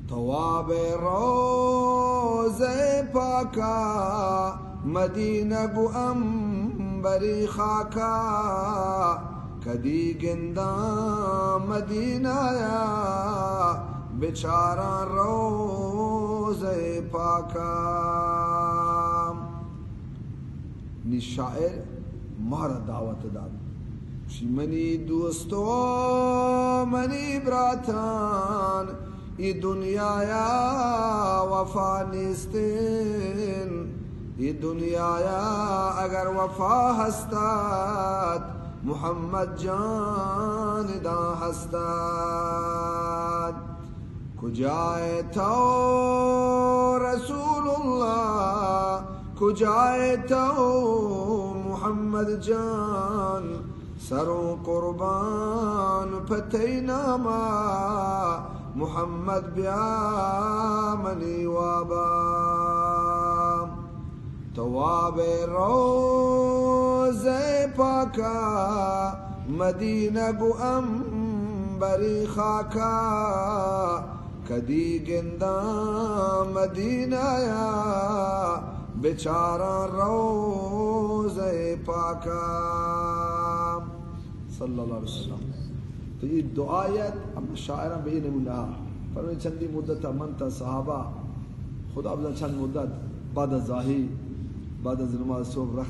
तवाब रोज़े पाका मदीना गु अंबरी खाका कदी गिंदा मदीनाया बेचारा रोज़े पाका। नि शायर मारा दावत दाद मनी दोस्तो मनी ब्रातान ये दुनियाया वफा निस्तेन ये दुनियाया अगर वफा हस्तात मुहम्मद जान दा हस्तात कुजाए तो रसूलुल्लाह कुजाए तो मुहम्मद जान सरों कुर्बान फतेनामा मुहम्मद ब्यामनी वाबा। तवाबे रोज़े पाका मदीना गु अंबरी खाका कदी गिंदा मदीनाया बेचारा रोज़े पाका सल्लल्लाहु अलैहि वसल्लम। तो ये दो आयत अब शायरा बे नमूना पर चंदी मुद्दत मन था सहाबा खुदा चंद मुद्दत बाद ज़ाही बाद नमाज सुबह रख